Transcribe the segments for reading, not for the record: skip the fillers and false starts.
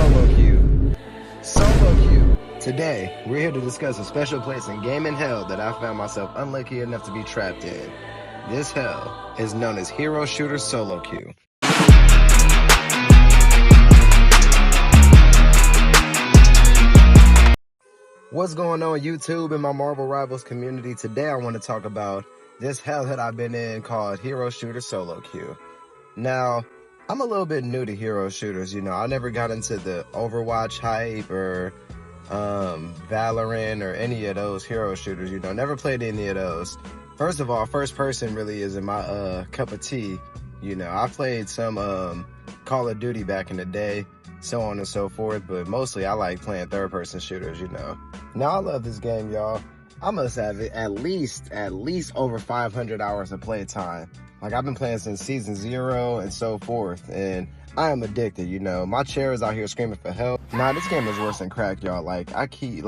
Solo Queue. Solo Queue. Today, we're here to discuss a special place in gaming hell that I found myself unlucky enough to be trapped in. This hell is known as Hero Shooter Solo Queue. What's going on YouTube and my Marvel Rivals community? Today I want to talk about this hell that I've been in called Hero Shooter Solo Queue. Now, I'm a little bit new to hero shooters, I never got into the Overwatch hype or Valorant or any of those hero shooters, never played any of those. First of all, first person really isn't my cup of tea. I played some Call of Duty back in the day, so on and so forth, but mostly I like playing third person shooters, Now I love this game, y'all. I must have it at least over 500 hours of play time. Like, I've been playing since season 0 and so forth, and I am addicted, My chair is out here screaming for help. Nah, this game is worse than crack, y'all. I keep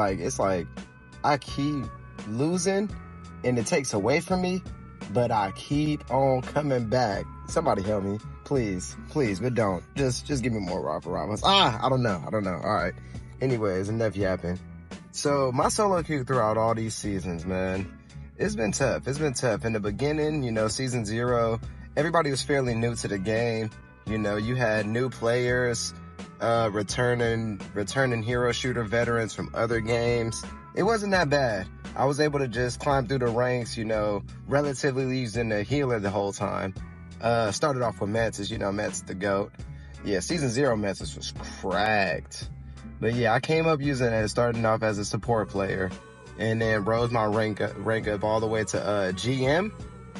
losing, and it takes away from me, but I keep on coming back. Somebody help me, please, but don't. Just give me more rivals. I don't know. All right. Anyways, enough yapping. So my solo queue throughout all these seasons, man, it's been tough. In the beginning, season 0, everybody was fairly new to the game. You had new players, returning hero shooter veterans from other games. It wasn't that bad. I was able to just climb through the ranks, relatively using the healer the whole time. Started off with Mantis, Mantis the GOAT. Yeah, season 0 Mantis was cracked. But yeah, I came up using it, starting off as a support player, and then rose my rank up all the way to GM.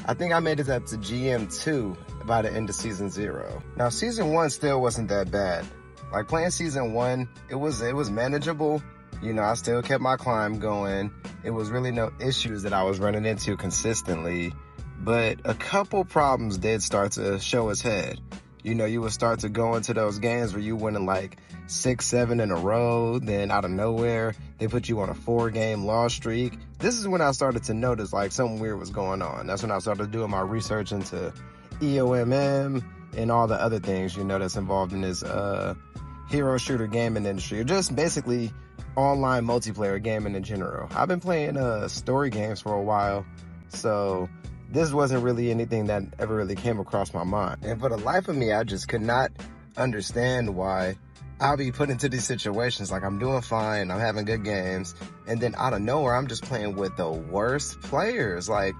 I think I made it up to GM2 by the end of season 0. Now, season 1 still wasn't that bad. Like, playing season 1, it was manageable. I still kept my climb going. It was really no issues that I was running into consistently. But a couple problems did start to show its head. You would start to go into those games where you winning like 6, 7 in a row. Then out of nowhere, they put you on a 4-game loss streak. This is when I started to notice like something weird was going on. That's when I started doing my research into EOMM and all the other things, that's involved in this hero shooter gaming industry, or just basically online multiplayer gaming in general. I've been playing story games for a while, so this wasn't really anything that ever really came across my mind. And for the life of me, I just could not understand why I'll be put into these situations. Like, I'm doing fine, I'm having good games, and then out of nowhere, I'm just playing with the worst players. Like,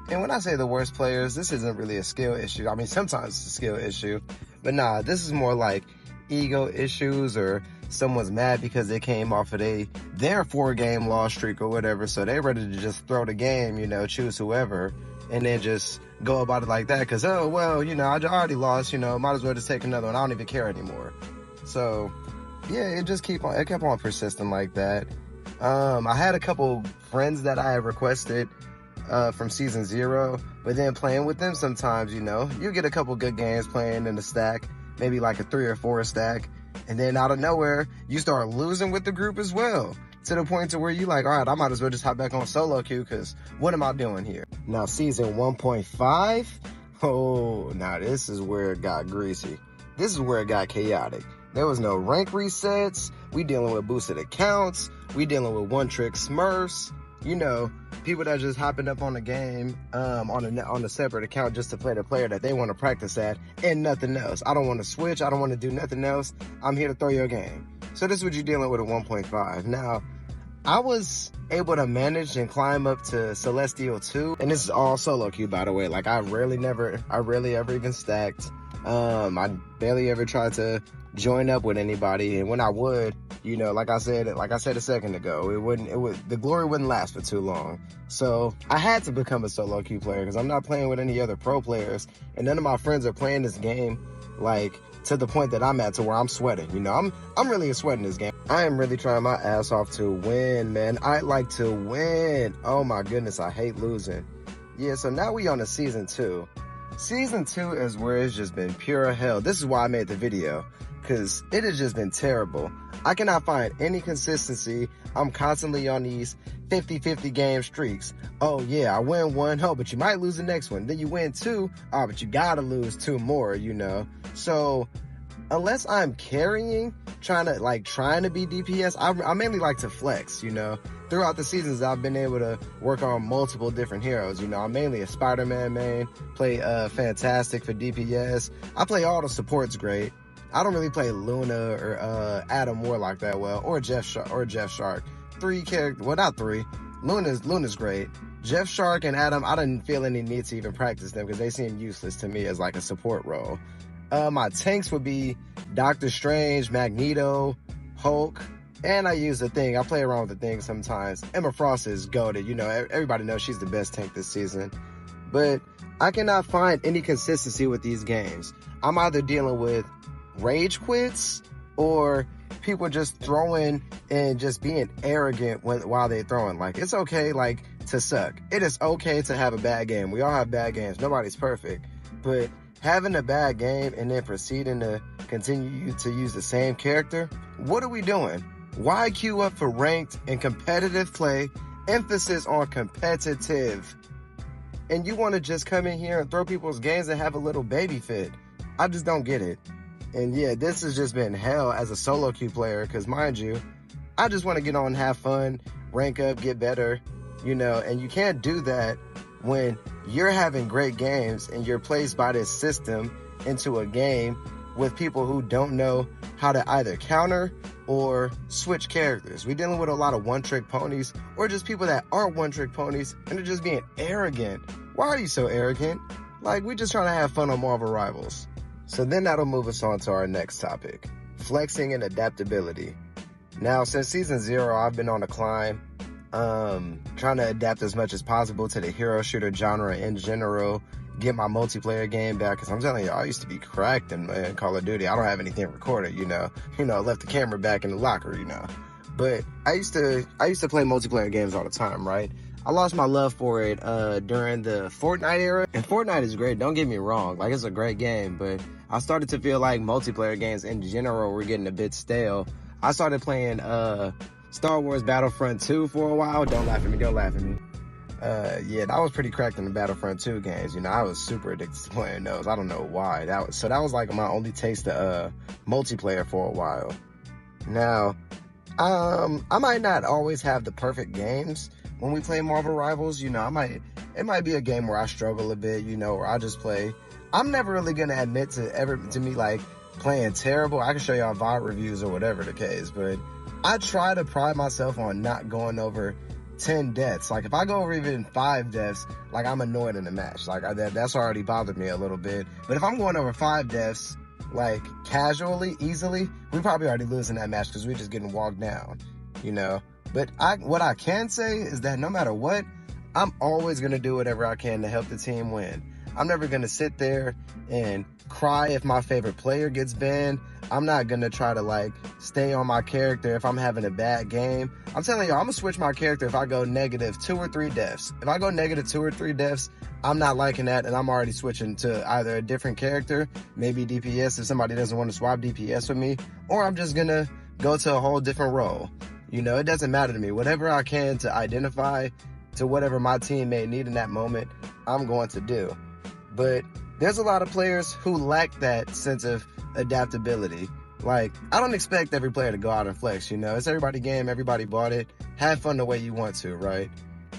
and when I say the worst players, this isn't really a skill issue. I mean, sometimes it's a skill issue, but nah, this is more like ego issues, or someone's mad because they came off of their 4-game loss streak or whatever, so they're ready to just throw the game, choose whoever, and then just go about it like that, because, oh, well, I already lost, might as well just take another one. I don't even care anymore. So, yeah, it kept on persisting like that. I had a couple friends that I had requested from season 0, but then playing with them sometimes, you get a couple good games playing in the stack, maybe like a 3 or 4 stack, and then out of nowhere, you start losing with the group as well, to the point to where you like, all right, I might as well just hop back on solo queue, because what am I doing here? Now, season 1.5, oh, now this is where it got greasy. This is where it got chaotic. There was no rank resets. We dealing with boosted accounts. We dealing with one-trick smurfs. People that just hopping up on the game on a separate account just to play the player that they want to practice at and nothing else. I don't want to switch. I don't want to do nothing else. I'm here to throw your game. So this is what you're dealing with at 1.5. Now, I was able to manage and climb up to Celestial 2. And this is all solo queue, by the way. Like, I rarely ever even stacked. I barely ever tried to join up with anybody, and when I would, like I said a second ago, the glory wouldn't last for too long. So I had to become a solo queue player, because I'm not playing with any other pro players, and none of my friends are playing this game like to the point that I'm at, to where I'm sweating. I'm really sweating this game. I am really trying my ass off to win, man. I like to win. Oh my goodness, I hate losing. Yeah, so now we on to season 2. Season 2 is where it's just been pure hell. This is why I made the video, because it has just been terrible. I cannot find any consistency. I'm constantly on these 50-50 game streaks. Oh yeah, I win 1, oh, but you might lose the next one. Then you win 2, oh, but you gotta lose 2 more, So unless I'm carrying, trying to be DPS, I mainly like to flex, you know. Throughout the seasons, I've been able to work on multiple different heroes. You know, I'm mainly a Spider-Man main, play Fantastic for DPS. I play all the supports great. I don't really play Luna or Adam Warlock that well, or Jeff Shark. Three characters, well, not three. Luna's great. Jeff Shark and Adam, I didn't feel any need to even practice them because they seem useless to me as like a support role. My tanks would be Doctor Strange, Magneto, Hulk, and I use the Thing. I play around with the Thing sometimes. Emma Frost is goated. You know, everybody knows she's the best tank this season. But I cannot find any consistency with these games. I'm either dealing with rage quits or people just throwing and just being arrogant while they're throwing. Like, it's okay, like, to suck. It is okay to have a bad game. We all have bad games. Nobody's perfect. But having a bad game and then proceeding to continue to use the same character, what are we doing? Why queue up for ranked and competitive play? Emphasis on competitive. And you want to just come in here and throw people's games and have a little baby fit. I just don't get it. And yeah, this has just been hell as a solo queue player, because mind you, I just want to get on, have fun, rank up, get better, you know, and you can't do that when you're having great games and you're placed by this system into a game with people who don't know how to either counter or switch characters. We're dealing with a lot of one-trick ponies, or just people that aren't one-trick ponies and they're just being arrogant. Why are you so arrogant? Like, we're just trying to have fun on Marvel Rivals. So then that'll move us on to our next topic, flexing and adaptability. Now, since season 0, I've been on a climb, trying to adapt as much as possible to the hero shooter genre in general, get my multiplayer game back, because I'm telling you, I used to be cracked in Call of Duty. I don't have anything recorded, you know, left the camera back in the locker, you know. But I used to play multiplayer games all the time, right? I lost my love for it during the Fortnite era. And Fortnite is great, don't get me wrong. Like, it's a great game, but I started to feel like multiplayer games in general were getting a bit stale. I started playing Star Wars Battlefront 2 for a while. Don't laugh at me. Yeah, I was pretty cracked in the Battlefront 2 games. You know, I was super addicted to playing those. I don't know why. That was like my only taste of multiplayer for a while. Now, I might not always have the perfect games when we play Marvel Rivals. You know, it might be a game where I struggle a bit, you know, where I just play. I'm never really gonna admit to me like playing terrible. I can show y'all VOD reviews or whatever the case, but I try to pride myself on not going over 10 deaths. Like, if I go over even 5 deaths, like, I'm annoyed in the match. Like, that's already bothered me a little bit. But if I'm going over 5 deaths, like, casually, easily, we probably already losing that match because we're just getting walked down, you know? But what I can say is that no matter what, I'm always going to do whatever I can to help the team win. I'm never going to sit there and cry if my favorite player gets banned. I'm not going to try to, like, stay on my character if I'm having a bad game. I'm telling you, I'm going to switch my character if I go -2 or 3 deaths. If I go -2 or 3 deaths, I'm not liking that, and I'm already switching to either a different character, maybe DPS if somebody doesn't want to swap DPS with me, or I'm just going to go to a whole different role. You know, it doesn't matter to me. Whatever I can to identify to whatever my team may need in that moment, I'm going to do. But there's a lot of players who lack that sense of adaptability. Like, I don't expect every player to go out and flex, you know. It's everybody's game, everybody bought it. Have fun the way you want to, right?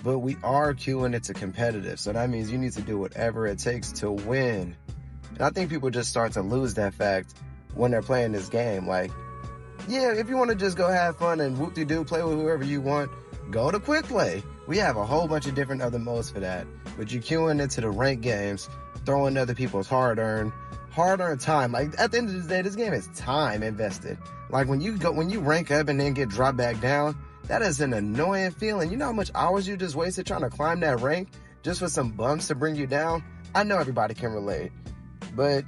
But we are queuing it to competitive, so that means you need to do whatever it takes to win. And I think people just start to lose that fact when they're playing this game. Like, yeah, if you want to just go have fun and whoop-de-doo, play with whoever you want, go to quick play. We have a whole bunch of different other modes for that. But you're queuing into the ranked games, throwing other people's hard-earned time. Like, at the end of the day, this game is time invested. Like, when you rank up and then get dropped back down, that is an annoying feeling. You know how much hours you just wasted trying to climb that rank just for some bumps to bring you down? I know everybody can relate, but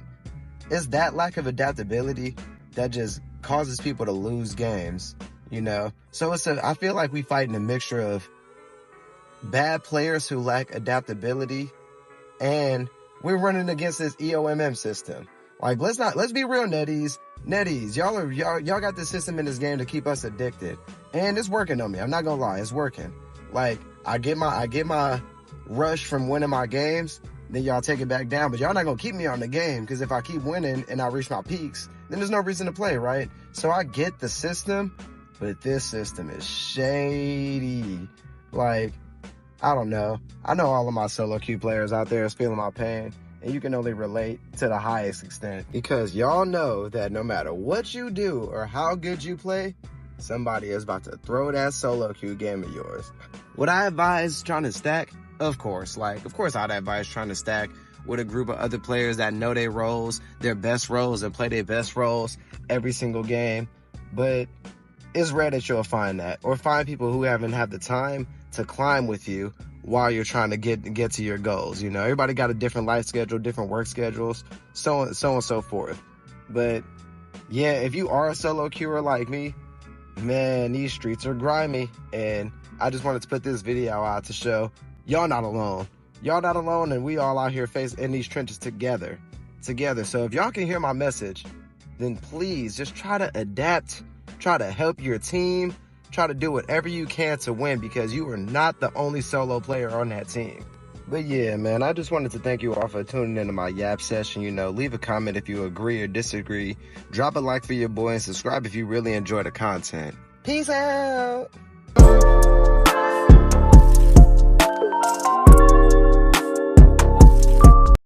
it's that lack of adaptability that just causes people to lose games, you know? So I feel like we fighting a mixture of bad players who lack adaptability, and we're running against this EOMM system. Like, let's be real, netties. Y'all got this system in this game to keep us addicted, and it's working on me. I'm not gonna lie, it's working. Like, I get my rush from winning my games, then y'all take it back down. But y'all not gonna keep me on the game, because if I keep winning and I reach my peaks, then there's no reason to play, right? So I get the system, but this system is shady. Like, I don't know. I know all of my solo queue players out there is feeling my pain, and you can only relate to the highest extent, because y'all know that no matter what you do or how good you play, somebody is about to throw that solo queue game of yours. Would I advise trying to stack? Of course. Like, of course I'd advise trying to stack with a group of other players that know their roles, their best roles, and play their best roles every single game. But it's rare that you'll find that, or find people who haven't had the time to climb with you while you're trying to get to your goals. You know, everybody got a different life schedule, different work schedules, so on and so forth. But yeah, if you are a solo queuer like me, man, these streets are grimy, and I just wanted to put this video out to show y'all not alone. Y'all not alone, and we all out here in these trenches together. So if y'all can hear my message, then please just try to adapt, try to help your team, try to do whatever you can to win, because you are not the only solo player on that team. But yeah, man, I just wanted to thank you all for tuning into my yap session. You know, leave a comment if you agree or disagree. Drop a like for your boy and subscribe if you really enjoy the content. Peace out.